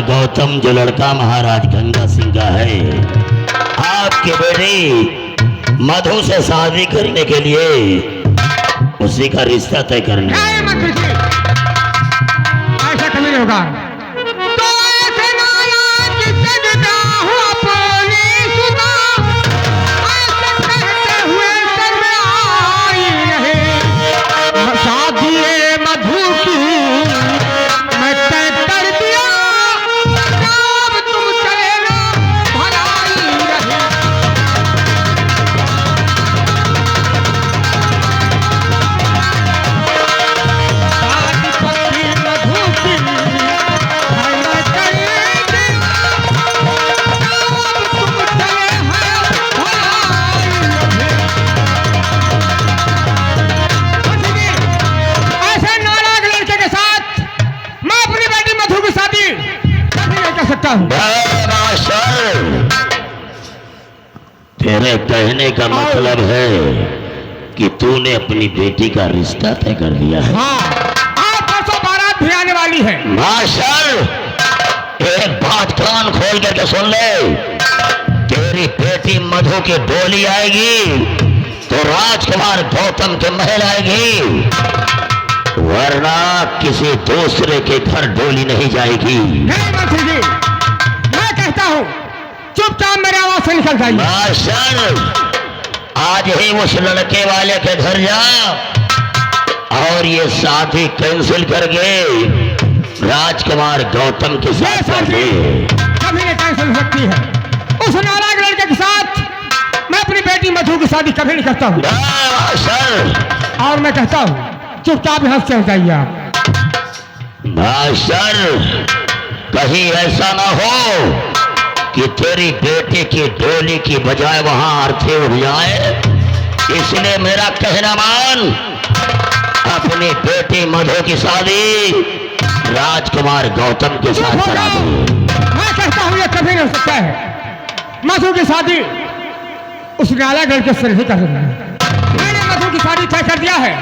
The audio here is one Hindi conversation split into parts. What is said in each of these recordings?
राजकुमार गौतम जो लड़का महाराज गंगा सिंह का है, आपके बेटे मधु से शादी करने के लिए उसी का रिश्ता तय करना है। ऐसा कभी नहीं होगा। तेरे कहने का मतलब है कि तूने अपनी बेटी का रिश्ता तय कर दिया है। हाँ, आज परसों बारात भी आने वाली है। मार्शल, एक बात कान खोल करके सुन ले, तेरी बेटी मधु की डोली आएगी तो राजकुमार गौतम के महल आएगी, वरना किसी दूसरे के घर डोली नहीं जाएगी। नहीं मंत्री जी, मैं कहता हूँ चुपचाप मेरे आवाज से निकल जाइए। मार्शल, आज ही उस लड़के वाले के घर जा और ये शादी कैंसिल करके राजकुमार गौतम के साथ कर दे। कभी नहीं कैंसिल हो सकती है। उस नालायक लड़के के साथ मैं अपनी बेटी मधु की शादी कभी नहीं करता हूँ। मार्शल, और मैं कहता हूँ चुपचाप यहाँ से जाइए आप। मार्शल, कहीं ऐसा ना हो कि तेरी बेटे की डोली की बजाय वहां अर्थी उठ जाए, इसलिए मेरा कहना मान, अपनी बेटी मधु की शादी राजकुमार गौतम के साथ करा दे। मैं कहता हूँ ये कभी नहीं हो सकता है। मधु की शादी उस नाला लड़के से नहीं कर सकता। मैंने मधु की शादी तय कर दिया है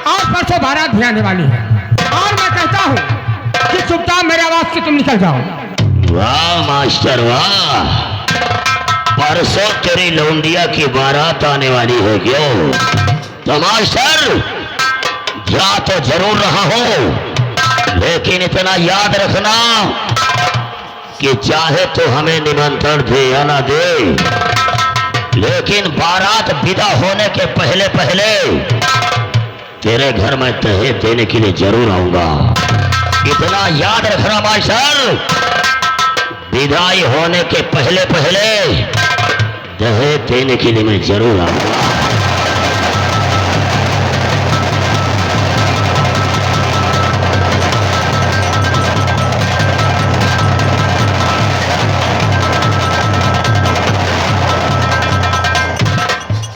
और परसों बारात भी आने वाली है, और मैं कहता हूँ कि चुपचाप मेरे आवाज से तुम निकल जाओ। वाह मास्टर वाह, परसों तेरी लौंडिया की बारात आने वाली है क्यों? तो मास्टर, जा तो जरूर रहा हो, लेकिन इतना याद रखना कि चाहे तो हमें निमंत्रण दे या ना दे, लेकिन बारात विदा होने के पहले पहले तेरे घर में तहे देने के लिए जरूर आऊंगा। इतना याद रखना मास्टर, विदाई होने के पहले पहले दहेज देने के लिए मैं जरूर आऊंगा।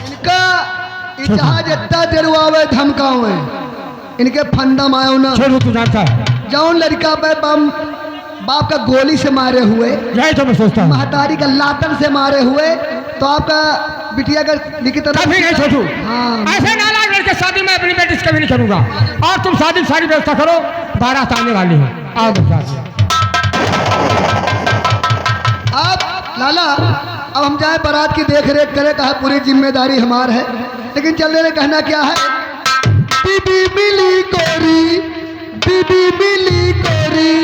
इनका जहाज इतना देरवावे धमकावे, इनके फंडा मायो ना तू जानता है जौन लड़का पे बम बाप का गोली से मारे हुए, यही तो मैं सोचता हूँ, महतारी का लातन से मारे हुए, तो आपका बिटिया का लिखित कभी नहीं सोचू। हाँ। ऐसे नालायक लड़के शादी मैं अपनी बेटी से कभी नहीं करूंगा। और तुम शादी सारी व्यवस्था करो, बारात आने वाली है। आओ अब लाला, अब हम जाए बारात की देख रेख करें, कहा पूरी जिम्मेदारी हमार है, लेकिन चलने में कहना क्या है, बीबी मिली कोरी, बीबी मिली कोरी,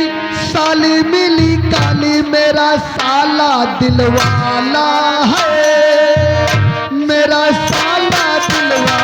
साली मिली काली, मेरा साला दिलवाला है, मेरा साला दिलवाला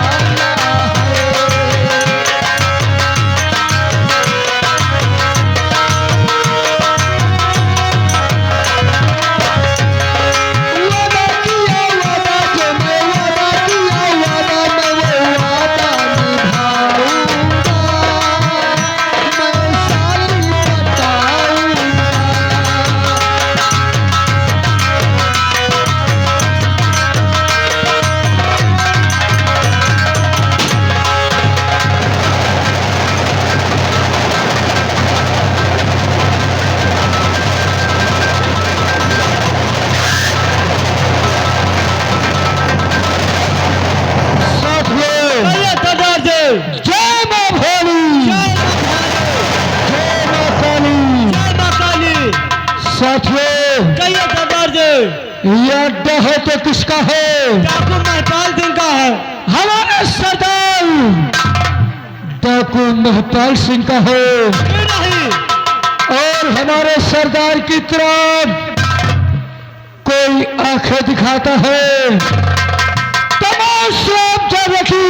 यह अड्डा है तो किसका है? डाकू महपाल सिंह का है। हमारे सरदार डाकू महपाल सिंह का है। नहीं, और हमारे सरदार की तरफ कोई आंखें दिखाता है, तमाशा रखी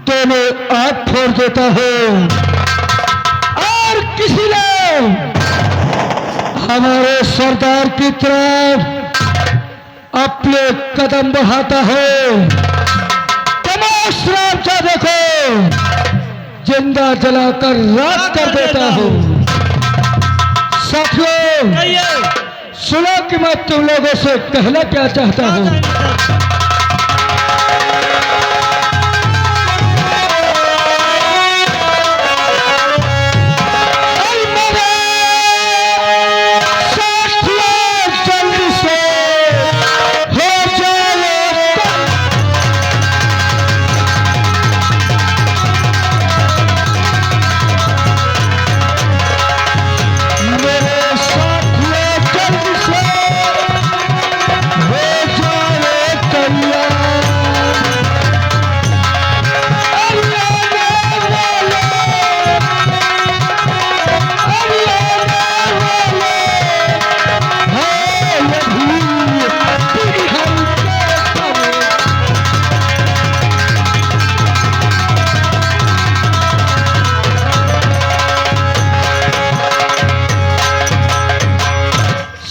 दोनों आंख फोड़ देता है। और किसी ने हमारे सरदार की तरफ अपने कदम बढ़ाता है, तमाशा देखो, जिंदा जलाकर राख कर देता हूँ। साथियों, कहिए। सुनो कि मैं तुम लोगों से कहना क्या चाहता हूँ।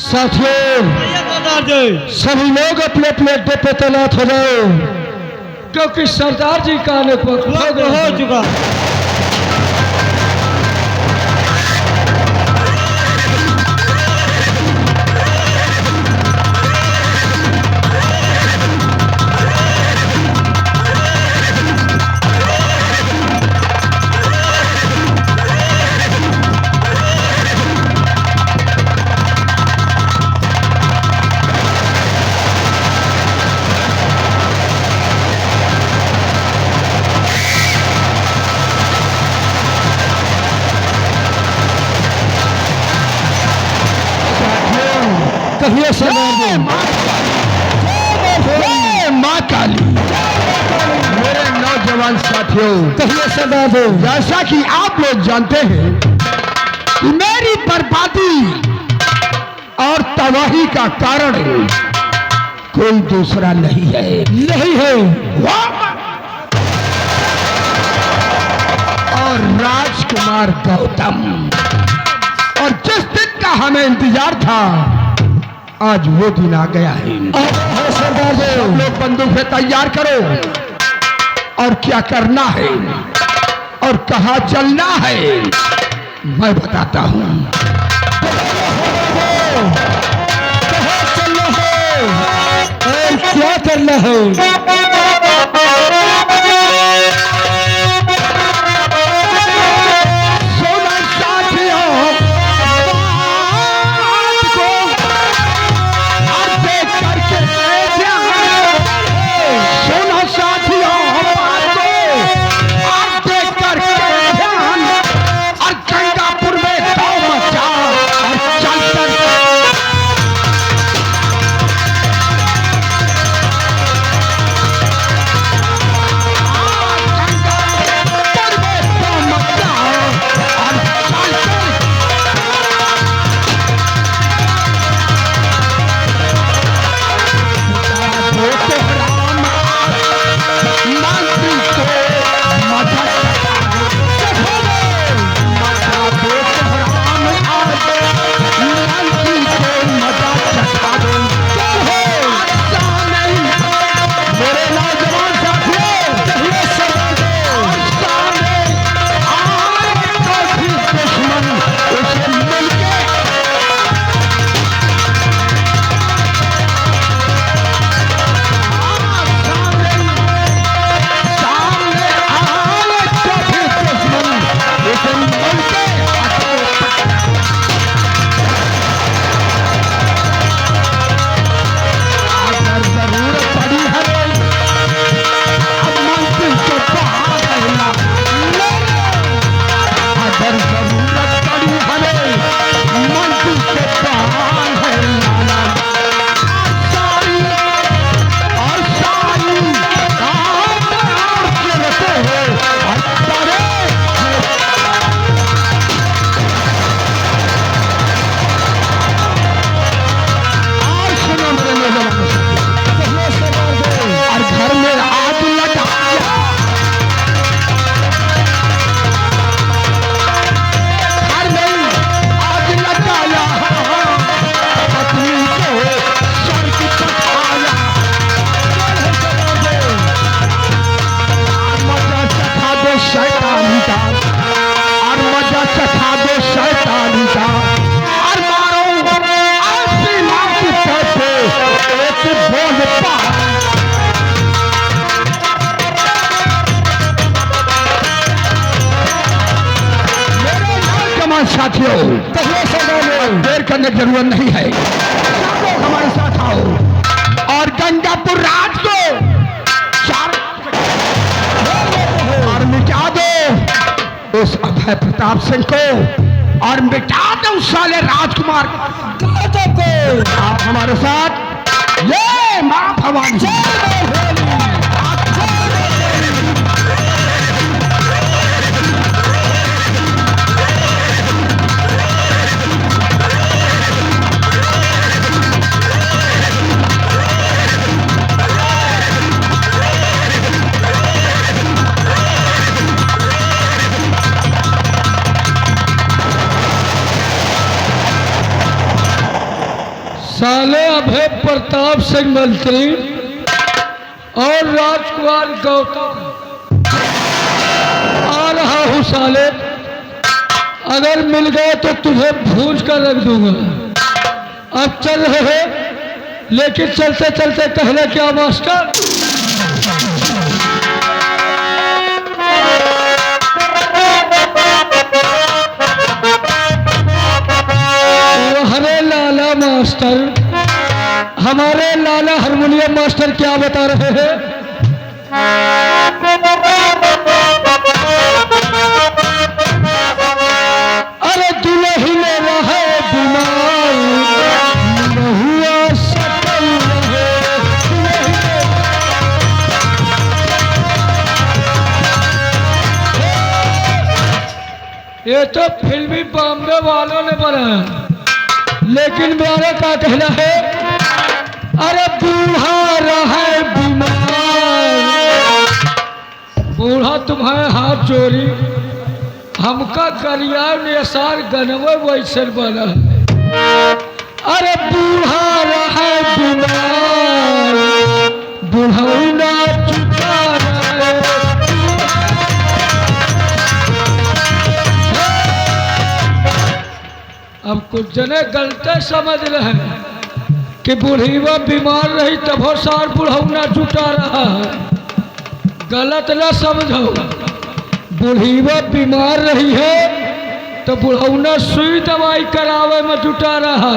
साथियों, सभी लोग अपने अपने अड्डे पे तैनात हो जाओ, क्योंकि सरदार जी का आने को हो चुका। कहिए सरदार माँ काली। मेरे नौजवान साथियों, कहिए सरदार, जैसा कि आप लोग जानते हैं, मेरी बर्बादी और तबाही का कारण कोई दूसरा नहीं है और राजकुमार गौतम। और जिस दिन का हमें इंतजार था, आज वो दिन आ गया है। सरदार जी, सब लोग बंदूकें तैयार करो और क्या करना है और कहाँ चलना है मैं बताता हूँ। कहाँ चलना है और क्या करना है। करने की जरूरत नहीं है। सब लोग हमारे साथ आओ और गंगापुर राज को और मिटा दो उस अभय प्रताप सिंह को और मिटा दो उस साले राजकुमार को। आप हमारे साथ ये मां भवानी साले अभय प्रताप सिंह मंत्री और राजकुमार गौतम आ रहा हूँ साले। अगर मिल गए तो तुझे भूज कर रख दूंगा। अब चल रहे लेकिन चलते चलते कहना क्या मास्टर। हरे लाला मास्टर, हमारे लाला हारमोनियम मास्टर क्या बता रहे हैं? अरे दुल्ही में रहे बीमार न हुआ सकल ये तो फिल्मी बॉम्बे वालों ने बनाया, लेकिन मेरा क्या कहना है? अरे बूढ़ा रहे बीमार, बूढ़ा तुम्हारे हाथ चोरी हमका करिया निसार गनवे वैसे बना है। अरे बूढ़ा रहे बीमार बुढ़ौना चुका रहे। अब कुछ जने गलते समझ रहे हैं कि बूढ़ीवा बीमार रही तब हो सार बुढ़ौना जुटा रहा है। गलत न समझो, बूढ़ीवा बीमार रही है तो बुढ़ौना सुई दवाई करावे में जुटा रहा।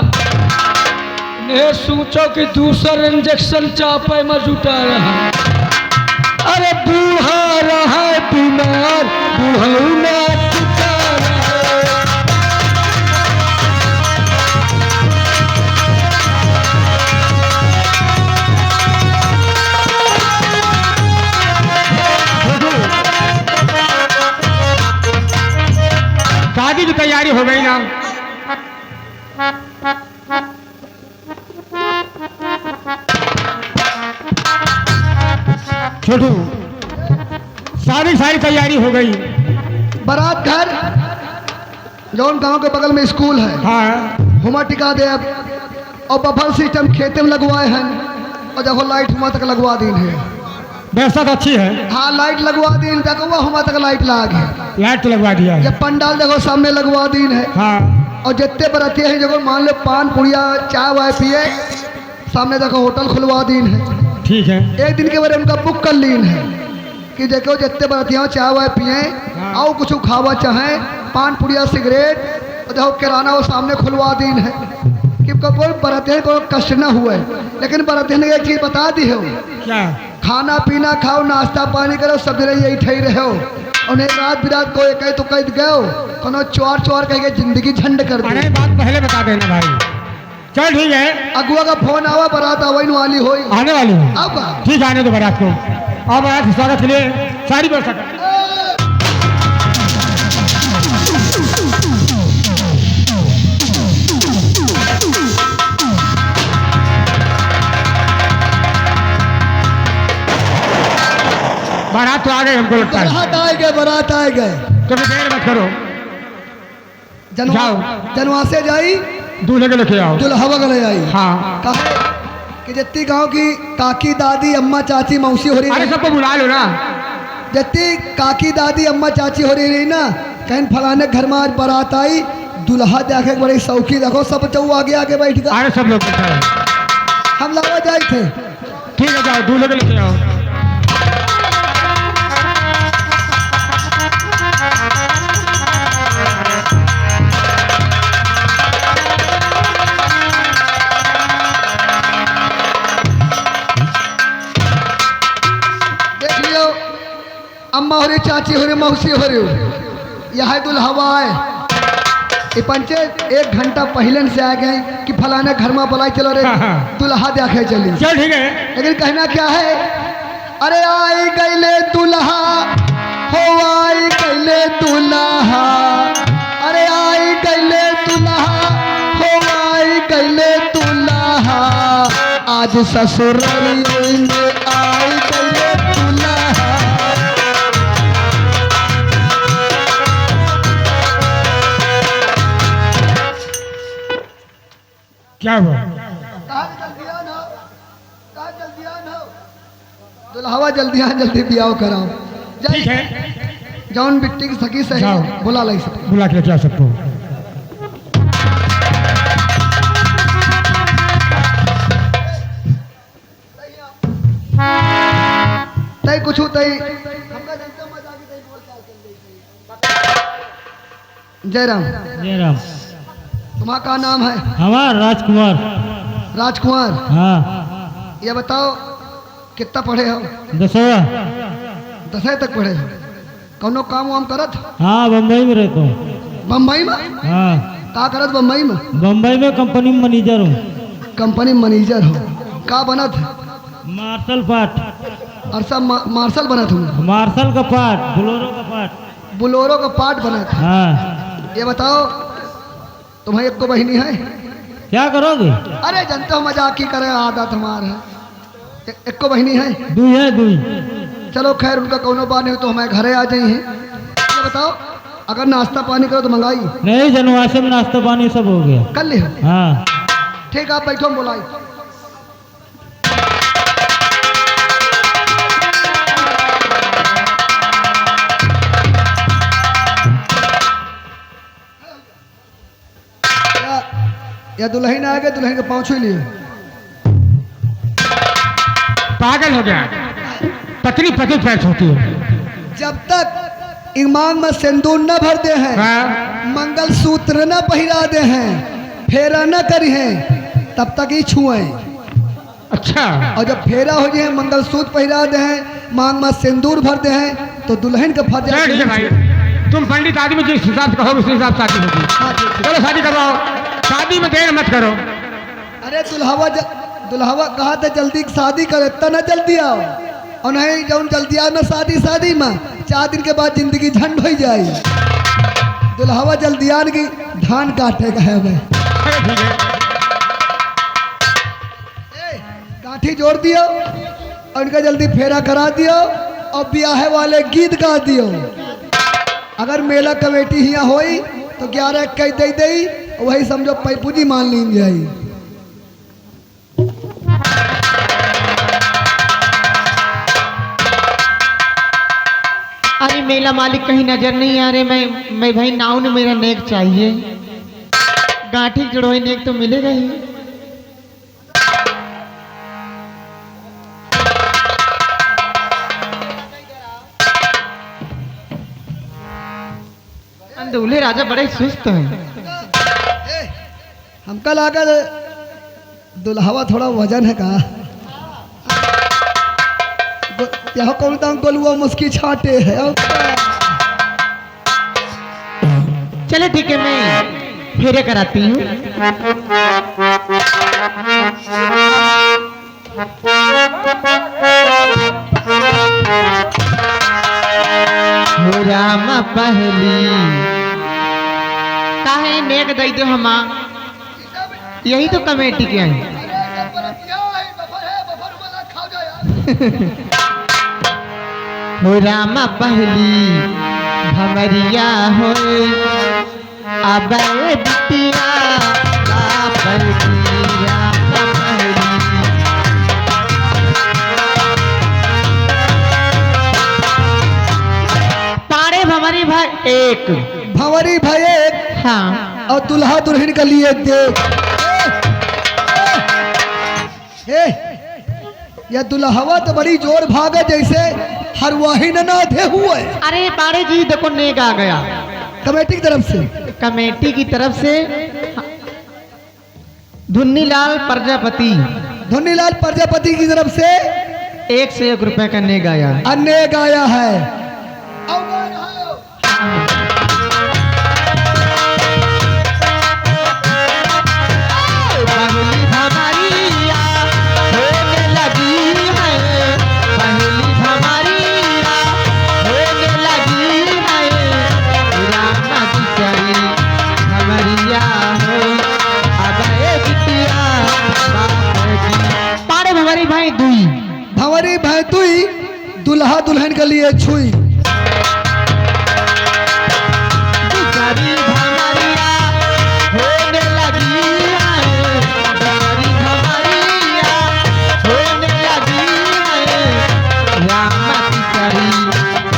नहीं सोचो कि दूसरा इंजेक्शन चापे में जुटा रहा। अरे बूढ़ा रहा बीमार बुढ़ौना जुटा रहा। शादी की तैयारी हो गई ना? छोटू, सारी तैयारी हो गई। बारात घर जौन गांव के बगल में स्कूल है, हाँ हुमा टिका दे अब और बफर सिस्टम खेते में लगवाए हैं और देखो लाइट हुमा तक लगवा दी है। व्यवस्था तो अच्छी है। हाँ लाइट लगवा दी, देखो वो हुमा तक लाइट लाग है। लाइट तो लगवा दिया है। ये पंडाल देखो सामने लगवा दी है। हाँ और जितने बराती हैं जो मान लो पान पुड़िया चाय वाय पिए, सामने देखो होटल खुलवा दी है। ठीक है। एक दिन के बारे उनका बुक कर लीन है कि देखो जितने बरातियाँ चाय वाय पिए और कुछ खावा चाहें, पान पुड़िया सिगरेट और देखो किराना वो सामने खुलवा दी है कि कोई बरातियाँ को कष्ट न हुए। लेकिन बरातियाँ ने एक चीज़ बता दी है, क्या? खाना पीना खाओ, नाश्ता पानी करो, सब दिन यही ठही रहो। उन्हें रात बिरात को एक तो कह गयो कोनो चोर कह के जिंदगी झंड कर अरे दी। बात पहले बता देना भाई। चल ठीक है। अगुआ का फोन आवा, बारात आवा वाली होई आने वाली है। अब ठीक है, आने दो बारात को। अब बारात के स्वागत के लिए सारी व्यवस्था कर। बारात तो आ गए, हमको लगता है। बारात आए गए, बारात आए गए। तो देर मत करो, जाओ। जनवा से जाई दूल्हे के लेके आओ। दुल्हवा गले आई। हाँ कहे कि जितनी गांव की काकी दादी अम्मा चाची मौसी हो रही अरे है, सबको बुला लो ना। जितनी काकी दादी अम्मा चाची हो रही ना, कहीं फलाने घर में आज बारात आई, दुल्हा देखे बड़ी सौखी, देखो सब चौ आगे आगे बैठ गए। अरे सब लोग बैठा है। हम लगा जाए थे। ठीक है, जाओ दूल्हे के लेके आओ। हो रही, चाची हो रही, मौसी हो रही, यह दुल्हवा है। ये पंचे 1 घंटा पहले से आ गए कि फलाने घर में बुलाई चलो रे दुल्हा देखे चली। चल ठीक है। लेकिन कहना क्या है, अरे आई गईले दुल्हा हो, आई गईले दुल्हा, अरे आई गईले दुल्हा हो, आई गईले दुल्हा, आज ससुराल में आई गईले दुल्हा। क्या हुआ? दुल्हावा जल्दी आ, जल्दी बियाह कराओ। ठीक है, जौन बिट्टी की सखी से जाओ। बुला लाई सकते। बुला के लेके आ सकते हो। तई कुछ तई जयराम, जयराम। तुम्हारा का नाम है? हमारा राजकुमार। राजकुमार। हाँ। ये बताओ कितना पढ़े हो? 10वां। 10 तक पढ़े हो। कौनो काम वाम करत? हाँ, बम्बई में रहता हूँ। बम्बई में? हाँ, का करत बम्बई में? बम्बई में कंपनी में मैनेजर हूँ। कंपनी मैनेजर हो। का बनत? Marshal part. और सब मार्शल बनत हूँ। मार्शल का पार्ट, बोलोरो का पार्ट। बुलोरो का पार्ट बनत। हाँ। ये बताओ तुम्हें एक को बहिनी है? क्या करोगे? अरे जनता मजाक ही करे, आदत हमार है। एक को बहिनी है? दुई है, दुई। चलो खैर, उनका कोनो बात नहीं हो तो हमारे घरे आ जाइए। ये बताओ अगर नाश्ता पानी करो तो मंगाई? नहीं, जनवासे में नाश्ता पानी सब हो गया। कर ले। हाँ। ठीक, आप बैठो, हम बुलाई। या दुल्हन आ गए, दुल्हन के पाँव छू लिए। पागल हो गया, पतली पतली पैच होती है। जब तक इमाम में सिंदूर न भर दे हैं, हाँ। मंगल सूत्र न पहिरा दे हैं, फेरा न करी हैं, तब तक ही छुए। अच्छा। और जब फेरा हो जाए, मंगल सूत्र पहिरा दे हैं, मांग में सिंदूर भर दे हैं, तो दुल्हन का फर्ज चलो ठीक है भाई, तुम पंडित आदमी जिस हिसाब से कहोगे उस हिसाब से शादी होगी। हाँ, ठीक है। चलो शादी करवाओ, शादी में देर मत करो। अरे दुल्हावा कहा था जल्दी शादी करे, इतना न जल्दी आओ। और नहीं जब जल्दी आओ ना शादी में 4 दिन के बाद जिंदगी झंड हो जाए। दुल्हावा जल्दी आन की धान काटेगा है भाई। अरे ठीक है, काठी जोड़ दियो और उनका जल्दी फेरा करा दियो और ब्याह वाले गीत गा दियो। अगर मेला कमेटी यहाँ होई तो 11 कह दे दई, वही समझो पैपूजी मान ली जाई। अरे मेला मालिक कहीं नजर नहीं आ रहे। मैं भाई नाव ने मेरा नेक चाहिए। गांठी जड़ोई नेक तो मिलेगा ही। दूल्हे राजा बड़े सुस्त हैं। हमका लगा दुल्हावा थोड़ा वजन है का। यह कौन दाम गोलुआ मुस्की छाटे है। चले ठीक है, मैं फेरे कराती हूँ। हो राम पहली काहे नेक दई दो हमा, यही तो कमेटी के हैं। हो राम पहली भमरिया हो अब बिटिया पारे भमरी भाई एक, भंवरी भाई एक, हाँ। और दुल्हा दुल्हन का लिए देख। यह दुल्हवा तो बड़ी जोर भागे जैसे हरवाही न नाधे हुए। अरे पारे जी देखो नेक आ गया कमेटी की तरफ से। कमेटी की तरफ से धुन्नीलाल प्रजापति, धुन्नीलाल प्रजापति की तरफ से 1 से 1 रुपए का नेक आया। अन्य गाया है। आओ गए आओ। पहली भमरिया होने लगी है, पहली भमरिया होने लगी है, रामा की चरी भमरिया हो, अब ए बिटिया बाप की। पारे भमरी भाई दुई भंवरी भैतुई दुल्हा दुल्हन के लिए छुई। दूसरी भमरिया होने लगी है, दूसरी भमरिया होने लगी है, रामा की चरी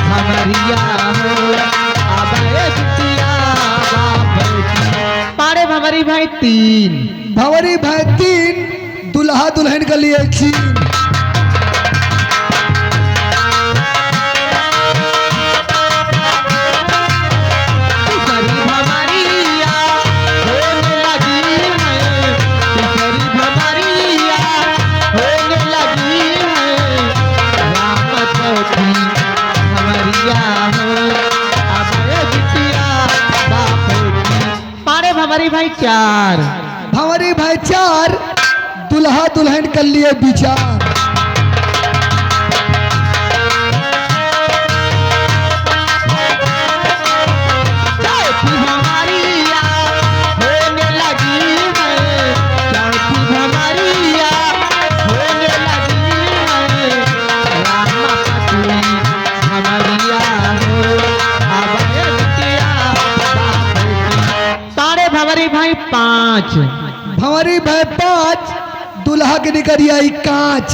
भमरिया हो, अब ए बिटिया बाप की। पारे भमरी भाई तीन भंवरी भै तीन दुल्हा दुल्हन के लिए छीन। दूसरी भमरिया होने लगी है, दूसरी भमरिया होने लगी है, राम चौथी भमरिया हो, अब ए बिटिया बाप की। पारे भमरी भाई चार भंवरी भै चार दुल्हा दुल्हन के लिए विचार। चौथी भमरिया होने लगी है, चौथी भमरिया होने लगी है, रामा पत्नी भमरिया हो, अब ए बिटिया बाप की। सारे भमरी भाई पांच भंवरी भै पाँच दुल्हा के निकल आई कांच।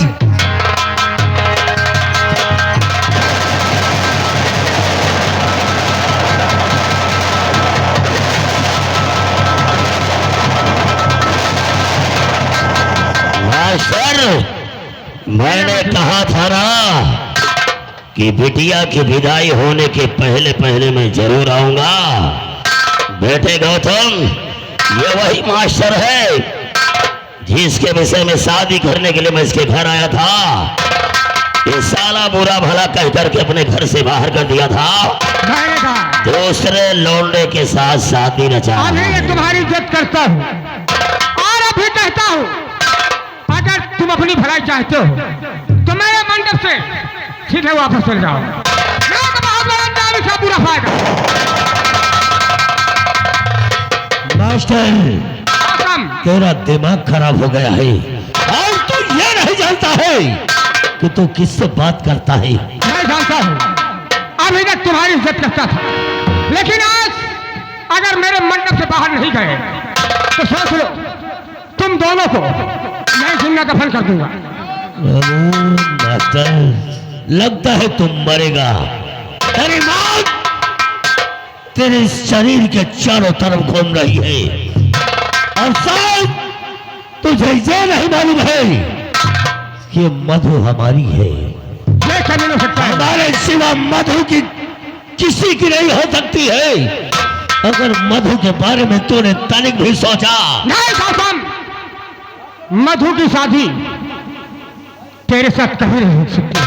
मास्टर, मैंने कहा था ना कि बिटिया की विदाई होने के पहले पहले मैं जरूर आऊंगा। बेटे गौतम, ये वही मास्टर है जिसके विषय में शादी करने के लिए मैं इसके घर आया था। ये साला बुरा भला कह करके अपने घर से बाहर कर दिया था, मैंने कहा दूसरे लौंडे के साथ शादी रचा। अभी मैं तुम्हारी इज्जत करता हूँ और अभी कहता हूँ, अगर तुम अपनी भलाई चाहते हो तो मेरे मंडप से सीधे वापस चले जाओ। मैं तो बहुत बड़ा अंजाम इसका बुरा फायदा। मास्टर, आसम, तेरा दिमाग खराब हो गया है और तू ये नहीं जानता है कि तू किससे बात करता है। मैं जानता हूँ अभी तक तुम्हारी इज्जत करता था, लेकिन आज अगर मेरे मंडप से बाहर नहीं गए तो सोच लो तुम दोनों को मैं जिंदा दफन कर दूंगा। मास्टर, लगता है तुम मरेगा। तेरी मौत तेरे शरीर के चारों तरफ घूम रही है और शायद तुझे ये नहीं मालूम है कि मधु हमारी है। ये कभी नहीं हो सकता है। हमारे सिवा मधु की किसी की नहीं हो सकती है। अगर मधु के बारे में तूने तनिक भी सोचा? नहीं गौतम, मधु की शादी तेरे साथ कभी नहीं हो सकती है।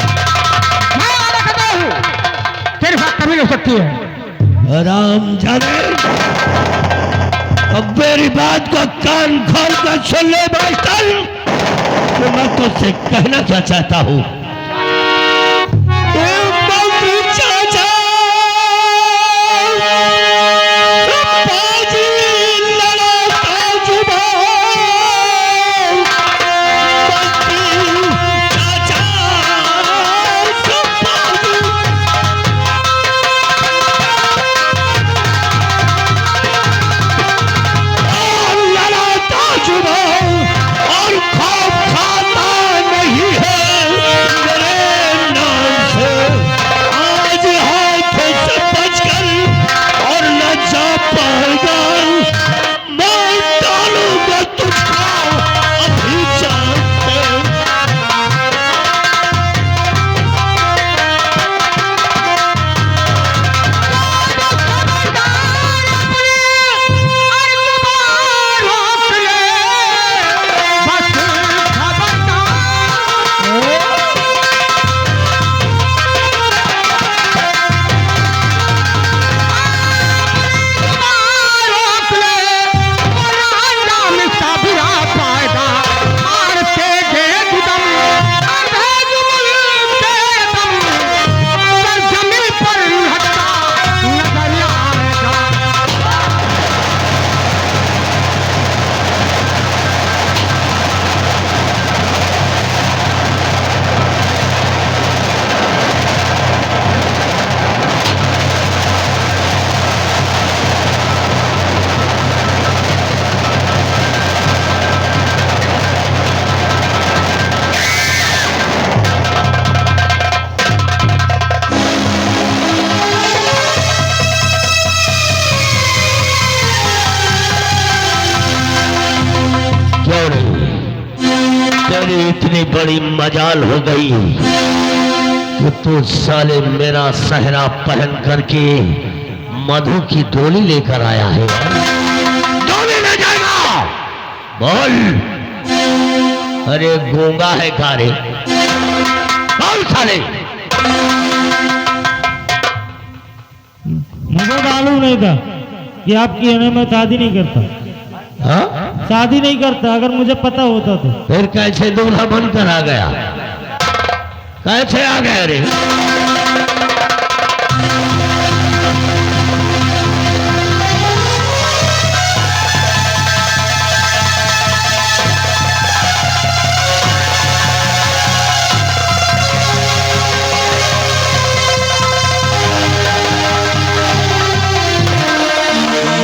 मैं वादा करता हूँ तेरे साथ कभी नहीं हो सकती है। राम जाने, अब मेरी बात को कान खोल कर सुन ले मास्टर, तो मैं तुझसे कहना क्या चाहता हूँ। चाचा बड़ी मजाल हो गई कि तू साले मेरा सहरा पहन करके मधु की डोली लेकर आया है। डोली ले जाएगा बोल। अरे गूंगा है कारे बोल साले। मुझे मालूम नहीं था कि आपकी कहने में शादी नहीं करता। हाँ? शादी नहीं करता, अगर मुझे पता होता तो। फिर कैसे दूल्हा बनकर आ गया? कैसे आ गया रे?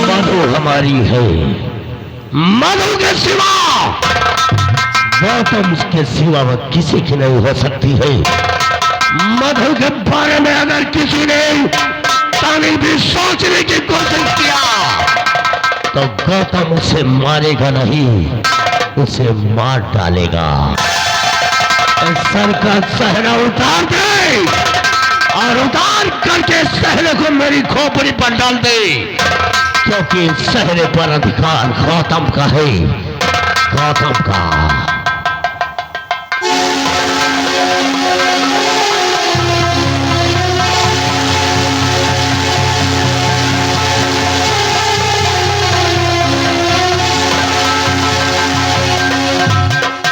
मधु हमारी है, मधु के सिवा गौतम के सिवा वह किसी की नहीं हो सकती है। मधु के बारे में अगर किसी ने तानी भी सोचने की कोशिश किया तो गौतम उसे मारेगा नहीं, उसे मार डालेगा। सर का सहरा उतार दे और उतार करके सहरे को मेरी खोपड़ी पर डाल दे, क्योंकि सहरे पर अधिकार गौतम का है, गौतम का।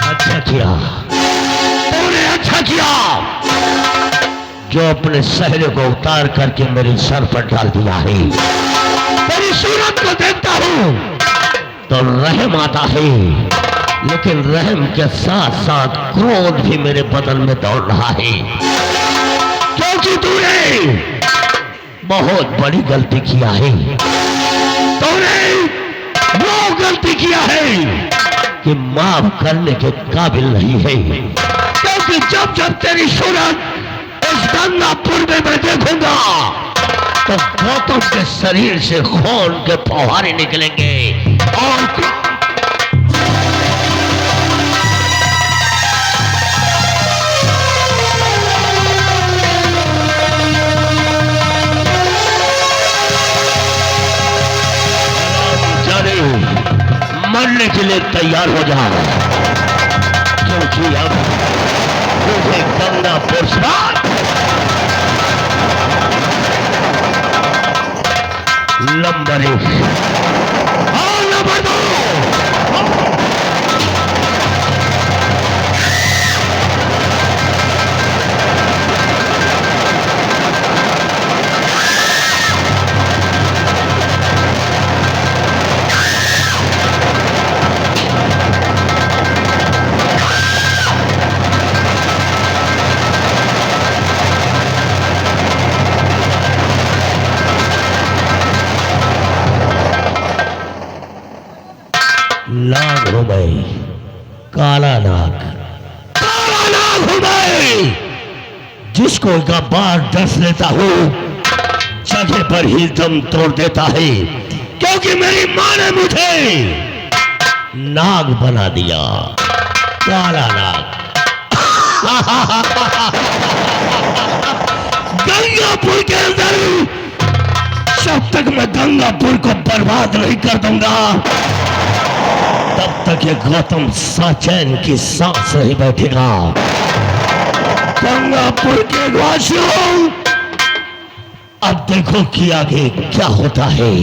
अच्छा किया तूने, अच्छा किया जो अपने सहरे को उतार करके मेरे सर पर डाल दिया है। तेरी सूरत को देखता हूं तो रहम आता है, लेकिन रहम के साथ साथ क्रोध भी मेरे बदन में दौड़ रहा है, क्योंकि तूने बहुत बड़ी गलती किया है। तूने वो गलती किया है कि माफ करने के काबिल नहीं है, क्योंकि जब जब तेरी सूरत इस गंगापुर में मैं देखूंगा तो गौतम के शरीर से खून के फौहारे निकलेंगे और जाने मरने के लिए तैयार हो जाओ, क्योंकि अब मुझे गंगापुर से नंबर 1 और नंबर 2 नाग हूं मैं, काला नाग, काला नाग हूं मैं, जिसको एक बार डस लेता हूं जगह पर ही दम तोड़ देता है, क्योंकि मेरी मां ने मुझे नाग बना दिया, काला नाग। गंगापुर के अंदर जब तक मैं गंगापुर को बर्बाद नहीं कर दूंगा तब तक ये गौतम साचैन की सांस नहीं बैठेगा। गंगापुर के वासियों, अब देखो कि आगे क्या होता है।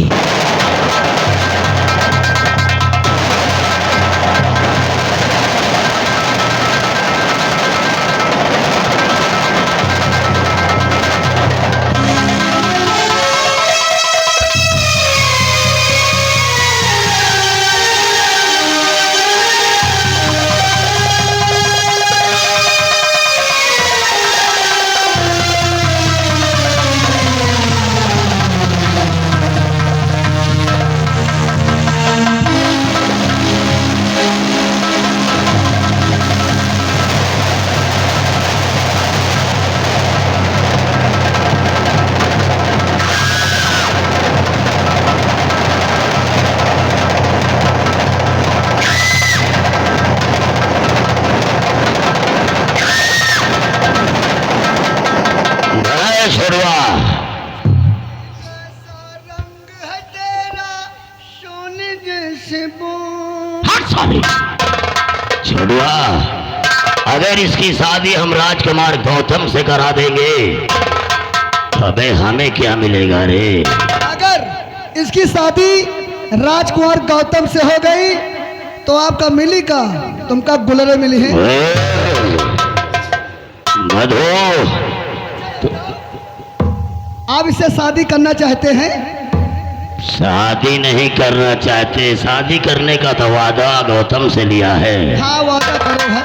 छोड़वा। रंग है तेरा सोने जैसे हट साले छोड़वा। अगर इसकी शादी हम राजकुमार गौतम से करा देंगे अबे हमें क्या मिलेगा रे? अगर इसकी शादी राजकुमार गौतम से हो गई तो आपका मिली का तुमका गुलरे मिली है। मधु आप इससे शादी करना चाहते हैं? शादी नहीं करना चाहते, शादी करने का तो वादा गौतम से लिया है। हाँ वादा करो है।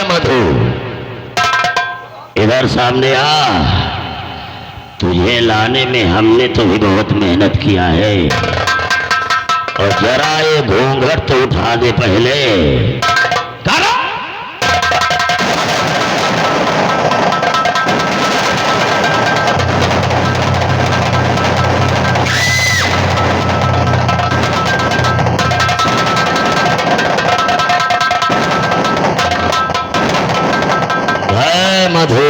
मधु इधर सामने आ। तुझे लाने में हमने तो भी बहुत मेहनत किया है और जरा ये घूंघट तो उठा दे पहले। करो। मधु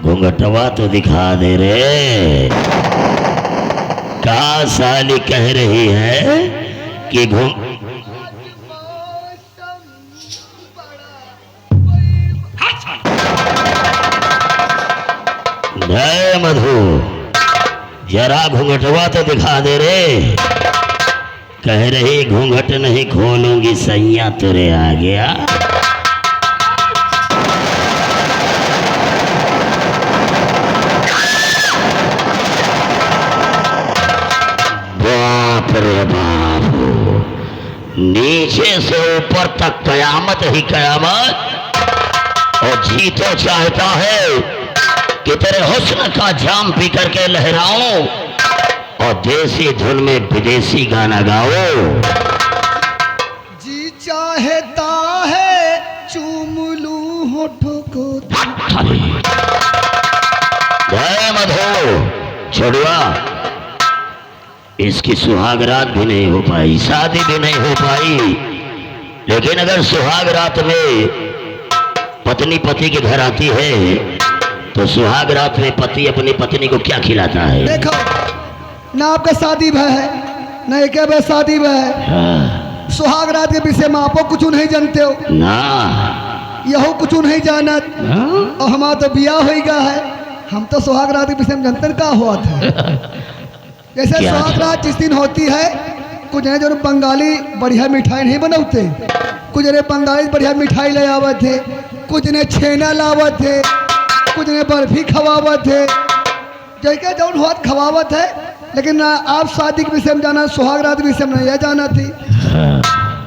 घूंघटवा तो दिखा दे रे। क्या साली कह रही है कि मधु जरा घूंघटवा तो दिखा दे रे। कह रही घूंघट नहीं खोलूंगी सैया तुरे आ गया। रे बाबू नीचे से ऊपर तक कयामत ही कयामत। और जी तो चाहता है कि तेरे हुस्न का जाम पी करके लहराऊं और देसी धुन में विदेशी गाना गाओ। जी चाहता है चूम लूं होठों को। जय मधु छोड़वा। इसकी सुहाग रात भी नहीं हो पाई, शादी भी नहीं हो पाई। लेकिन अगर सुहाग रात में पत्नी पति के घर आती है तो सुहाग रात में पति अपनी पत्नी को क्या खिलाता है? देखो ना आपका शादी भय है ना एक शादी भय है। सुहाग रात के विषय में आपो कुछ नहीं जानते हो ना, यहो कुछ नहीं जानत। और हमारा तो बिया हो गया है, हम तो सुहाग रात के विषय में जानते का हुआ था। जैसे सुहाग रात जिस दिन होती है कुछ है जो बंगाली बढ़िया मिठाई नहीं बनाते, कुछ ने बंगाली बढ़िया मिठाई ले आवत थे, कुछ ने छेना लावत थे, कुछ ने बर्फी खवावत है, जैसे जौन हुआ खवावत है। लेकिन आप शादी के विषय में जाना, सुहाग रात के विषय में नहीं जाना थी।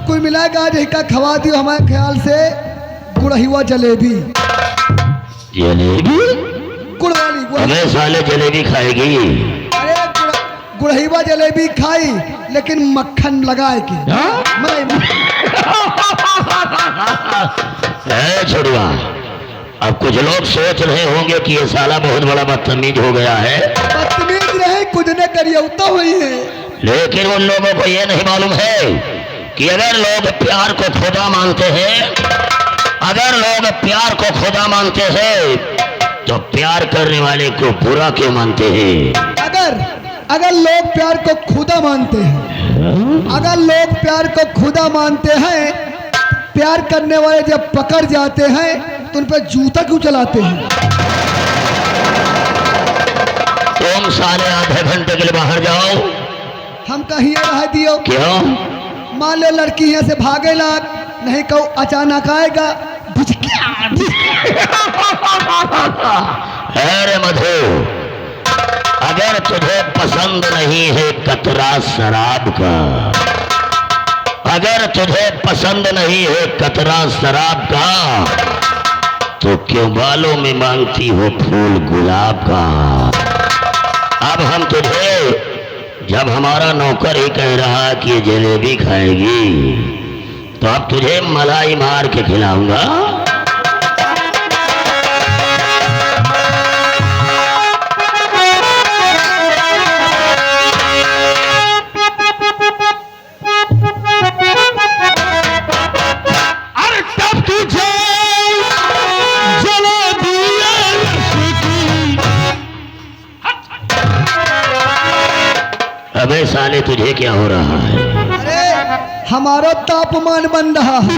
कुल मिलाकर आज का खवा दियो हमारे ख्याल से गुड़हिवा जलेबी। जलेबी गुड़ वाली हमें साले जलेबी खाएगी। अरे गुड़हिवा जलेबी खाई लेकिन मक्खन लगाए के। छोड़वा। अब कुछ लोग सोच रहे होंगे कि ये साला बहुत बड़ा बदतमीज हो गया है। बदतमीज रहे कुछ ने करियौता हुई है। लेकिन उन लोगों को ये नहीं मालूम है कि अगर लोग प्यार को खुदा मानते हैं, अगर लोग प्यार को खुदा मानते हैं तो प्यार करने वाले को बुरा क्यों मानते हैं? अगर लोग प्यार को खुदा मानते हैं, अगर लोग प्यार को खुदा मानते हैं, प्यार करने वाले जब पकड़ जाते हैं तो उन पर जूता क्यों चलाते हैं? तुम साले आधे घंटे के लिए बाहर जाओ। हम कहीं रह दियो। क्यों? मान लो लड़की यहाँ से भागे लाग, नहीं कहूँ अचानक आएगा। अरे मधु, अगर तुझे पसंद नहीं है कतरा शराब का, अगर तुझे पसंद नहीं है कतरा शराब का, तो क्यों बालों में मांगती हो फूल गुलाब का? अब हम तुझे, जब हमारा नौकर ही कह रहा कि ये जलेबी खाएगी, तो अब तुझे मलाई मार के खिलाऊंगा। अरे तब तुझे जलेबियां अबे साले तुझे क्या हो रहा है? अरे हमारा तापमान बन रहा है।